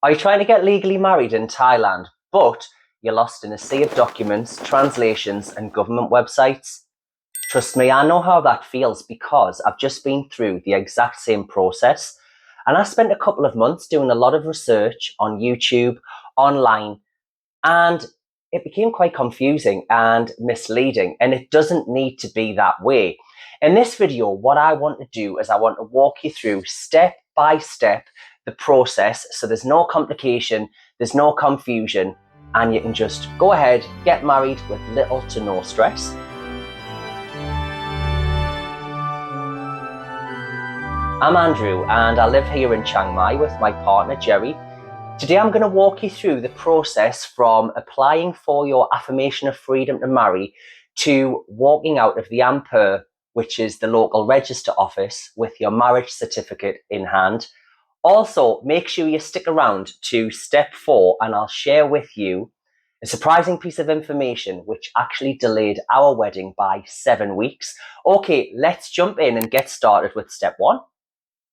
Are you trying to get legally married in Thailand, but you're lost in a sea of documents, translations, and government websites? Trust me, I know how that feels because I've just been through the exact same process. And I spent a couple of months doing a lot of research on YouTube, online, and it became quite confusing and misleading. And it doesn't need to be that way. In this video, what I want to do is I want to walk you through step by step the process so there's no complication, there's no confusion, and you can just go ahead, get married with little to no stress. I'm Andrew and I live here in Chiang Mai with my partner Jerry. Today I'm going to walk you through the process from applying for your Affirmation of Freedom to Marry to walking out of the Amphur, which is the local register office, with your marriage certificate in hand. Also, make sure you stick around to step 4 and I'll share with you a surprising piece of information which actually delayed our wedding by 7 weeks. Okay, let's jump in and get started with step 1.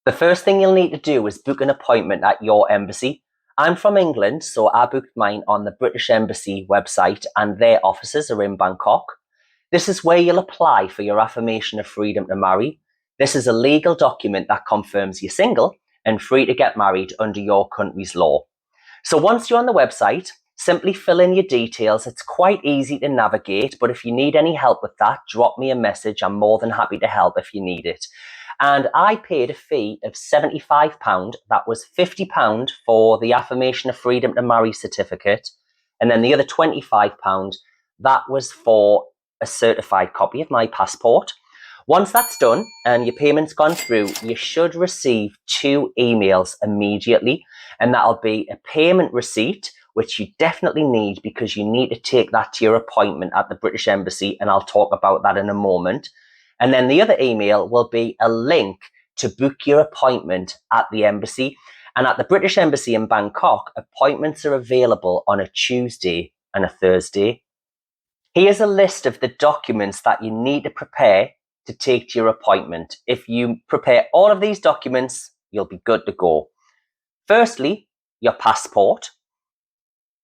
The first thing you'll need to do is book an appointment at your embassy. I'm from England, so I booked mine on the British Embassy website and their offices are in Bangkok. This is where you'll apply for your Affirmation of Freedom to Marry. This is a legal document that confirms you're single and free to get married under your country's law. So once you're on the website, simply fill in your details. It's quite easy to navigate, but if you need any help with that, drop me a message. I'm more than happy to help if you need it. And I paid a fee of £75. That was £50 for the Affirmation of Freedom to Marry certificate. And then the other £25, that was for a certified copy of my passport. Once that's done and your payment's gone through, you should receive 2 emails immediately. And that'll be a payment receipt, which you definitely need because you need to take that to your appointment at the British Embassy. And I'll talk about that in a moment. And then the other email will be a link to book your appointment at the embassy. And at the British Embassy in Bangkok, appointments are available on a Tuesday and a Thursday. Here's a list of the documents that you need to prepare to take to your appointment. If you prepare all of these documents, you'll be good to go. Firstly, your passport,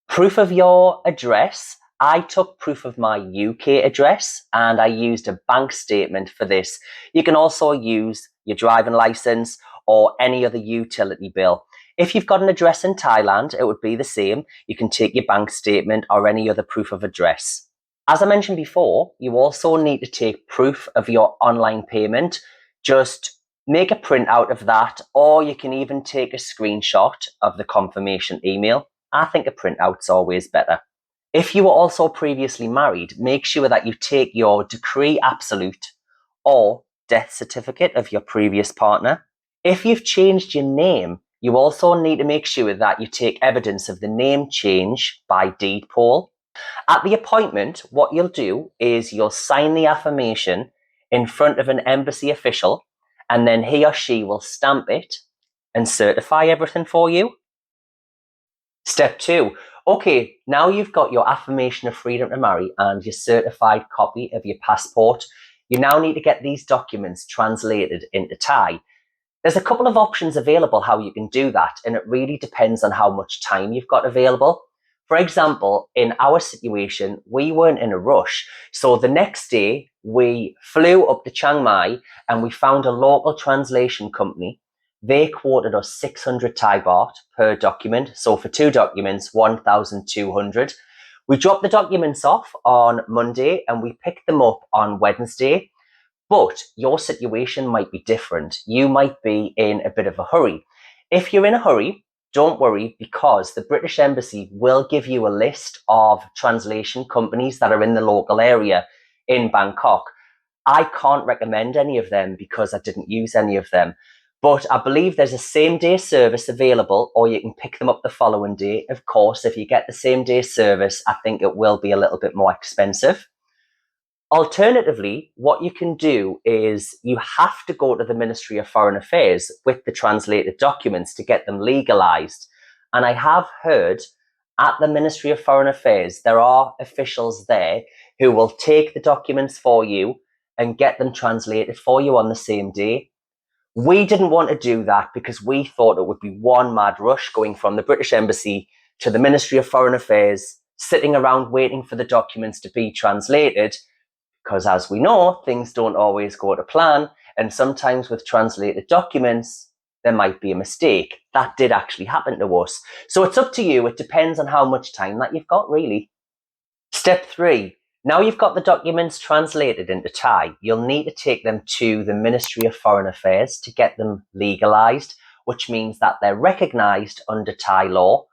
proof of your address. I took proof of my UK address and I used a bank statement for this. You can also use your driving license or any other utility bill. If you've got an address in Thailand, it would be the same. You can take your bank statement or any other proof of address. As I mentioned before, you also need to take proof of your online payment. Just make a print out of that, or you can even take a screenshot of the confirmation email. I think a printout's always better. If you were also previously married, make sure that you take your decree absolute or death certificate of your previous partner. If you've changed your name, you also need to make sure that you take evidence of the name change by deed poll. At the appointment, what you'll do is you'll sign the affirmation in front of an embassy official, and then he or she will stamp it and certify everything for you. Step 2. Okay, now you've got your Affirmation of Freedom to Marry and your certified copy of your passport. You now need to get these documents translated into Thai. There's a couple of options available how you can do that, and it really depends on how much time you've got available. For example, in our situation, we weren't in a rush. So the next day, we flew up to Chiang Mai and we found a local translation company. They quoted us 600 Thai baht per document. So for 2 documents, 1,200. We dropped the documents off on Monday and we picked them up on Wednesday. But your situation might be different. You might be in a bit of a hurry. If you're in a hurry, don't worry, because the British Embassy will give you a list of translation companies that are in the local area in Bangkok. I can't recommend any of them because I didn't use any of them. But I believe there's a same-day service available, or you can pick them up the following day. Of course, if you get the same-day service, I think it will be a little bit more expensive. Alternatively, what you can do is you have to go to the Ministry of Foreign Affairs with the translated documents to get them legalised. And I have heard at the Ministry of Foreign Affairs, there are officials there who will take the documents for you and get them translated for you on the same day. We didn't want to do that because we thought it would be one mad rush going from the British Embassy to the Ministry of Foreign Affairs, sitting around waiting for the documents to be translated, because as we know, things don't always go to plan, and sometimes with translated documents, there might be a mistake. That did actually happen to us. So it's up to you. It depends on how much time that you've got, really. Step 3. Now you've got the documents translated into Thai, you'll need to take them to the Ministry of Foreign Affairs to get them legalised, which means that they're recognised under Thai law.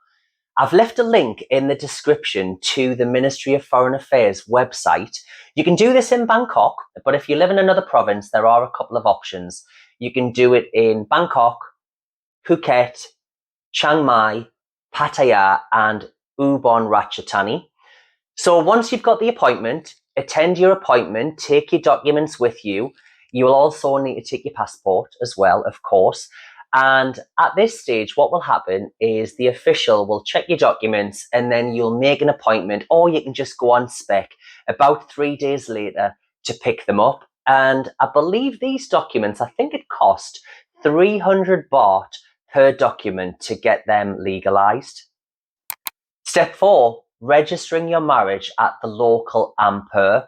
I've left a link in the description to the Ministry of Foreign Affairs website. You can do this in Bangkok, but if you live in another province, there are a couple of options. You can do it in Bangkok, Phuket, Chiang Mai, Pattaya, and Ubon Ratchathani. So once you've got the appointment, attend your appointment, take your documents with you. You will also need to take your passport as well, of course. And at this stage, what will happen is the official will check your documents and then you'll make an appointment, or you can just go on spec about 3 days later to pick them up. And I believe these documents, I think it cost 300 baht per document to get them legalized. Step 4, registering your marriage at the local Amphur.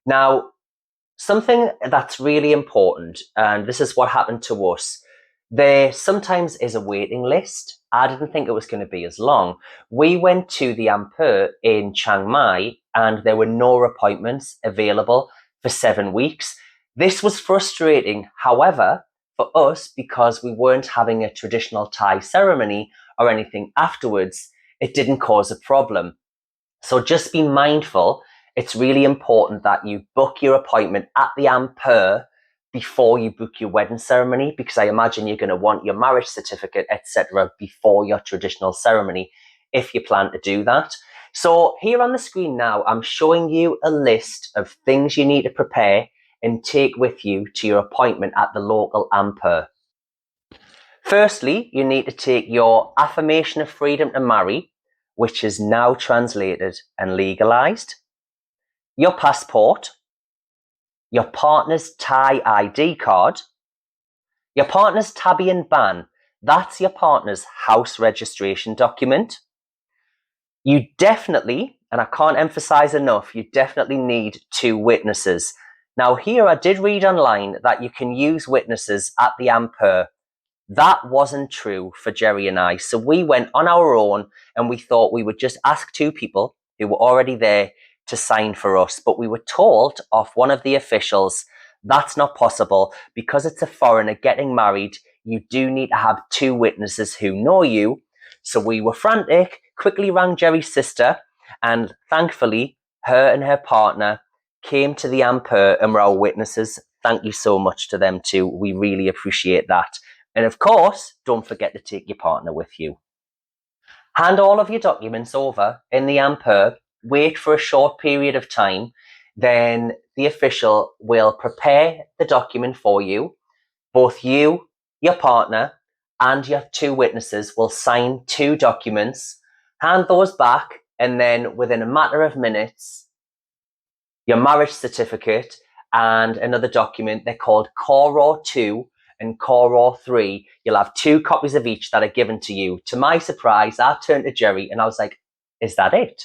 Now, something that's really important, and this is what happened to us, there sometimes is a waiting list. I didn't think it was going to be as long. We went to the Amphur in Chiang Mai and there were no appointments available for 7 weeks. This was frustrating, however, for us, because we weren't having a traditional Thai ceremony or anything afterwards, it didn't cause a problem. So just be mindful. It's really important that you book your appointment at the Amphur before you book your wedding ceremony, because I imagine you're going to want your marriage certificate, etc., before your traditional ceremony, if you plan to do that. So here on the screen now, I'm showing you a list of things you need to prepare and take with you to your appointment at the local Amphur. Firstly, you need to take your Affirmation of Freedom to Marry, which is now translated and legalized, your passport, your partner's Thai ID card, your partner's Tabian Ban, that's your partner's house registration document. You definitely, and I can't emphasize enough, you definitely need 2 witnesses. Now here I did read online that you can use witnesses at the Amphur. That wasn't true for Jerry and I. So we went on our own and we thought we would just ask 2 people who were already there to sign for us. But we were told off one of the officials, that's not possible because it's a foreigner getting married. You do need to have 2 witnesses who know you. So we were frantic, quickly rang Jerry's sister, and thankfully her and her partner came to the Amphur and were our witnesses. Thank you so much to them too. We really appreciate that. And of course, don't forget to take your partner with you. Hand all of your documents over in the Amphur, wait for a short period of time, then the official will prepare the document for you. Both you, your partner, and your 2 witnesses will sign 2 documents, hand those back, and then within a matter of minutes, your marriage certificate and another document, they're called Koro 2 and Koro 3, you'll have 2 copies of each that are given to you. To my surprise, I turned to Jerry and I was like, is that it?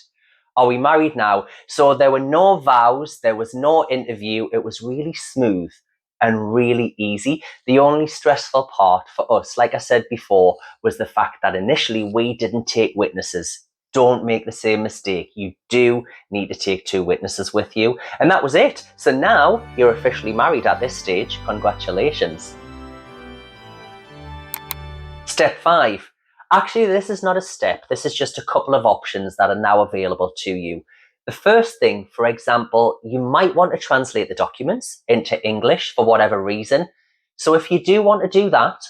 Are we married now? So there were no vows, there was no interview, it was really smooth and really easy. The only stressful part for us, like I said before, was the fact that initially we didn't take witnesses. Don't make the same mistake. You do need to take 2 witnesses with you. And that was it. So now you're officially married at this stage. Congratulations. Step 5. Actually, this is not a step. This is just a couple of options that are now available to you. The first thing, for example, you might want to translate the documents into English for whatever reason. So if you do want to do that,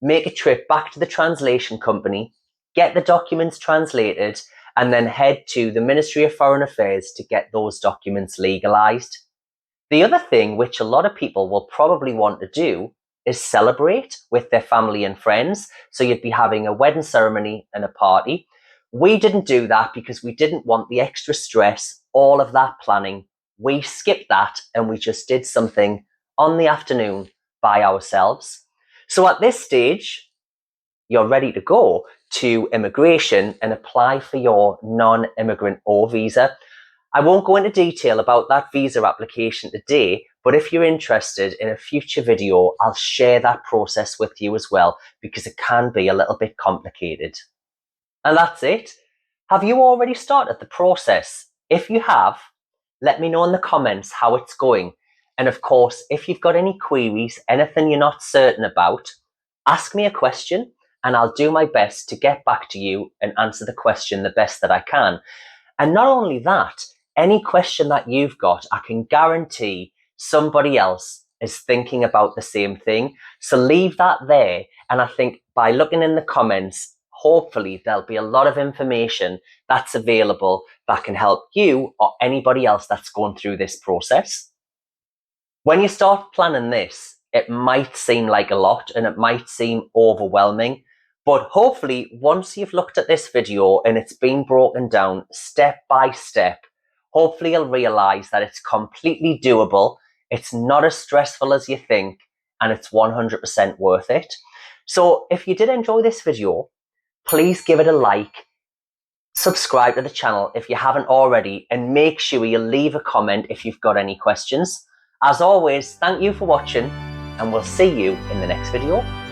make a trip back to the translation company, get the documents translated, and then head to the Ministry of Foreign Affairs to get those documents legalized. The other thing, which a lot of people will probably want to do, is celebrate with their family and friends. So you'd be having a wedding ceremony and a party. We didn't do that because we didn't want the extra stress, all of that planning. We skipped that and we just did something on the afternoon by ourselves. So at this stage, you're ready to go to immigration and apply for your non-immigrant O visa. I won't go into detail about that visa application today, but if you're interested in a future video, I'll share that process with you as well, because it can be a little bit complicated. And that's it. Have you already started the process? If you have, let me know in the comments how it's going. And of course, if you've got any queries, anything you're not certain about, ask me a question and I'll do my best to get back to you and answer the question the best that I can. And not only that, any question that you've got, I can guarantee somebody else is thinking about the same thing. So leave that there. And I think by looking in the comments, hopefully there'll be a lot of information that's available that can help you or anybody else that's going through this process. When you start planning this, it might seem like a lot and it might seem overwhelming, but hopefully once you've looked at this video and it's been broken down step by step, hopefully you'll realize that it's completely doable, it's not as stressful as you think, and it's 100% worth it. So if you did enjoy this video, please give it a like, subscribe to the channel if you haven't already, and make sure you leave a comment if you've got any questions. As always, thank you for watching, and we'll see you in the next video.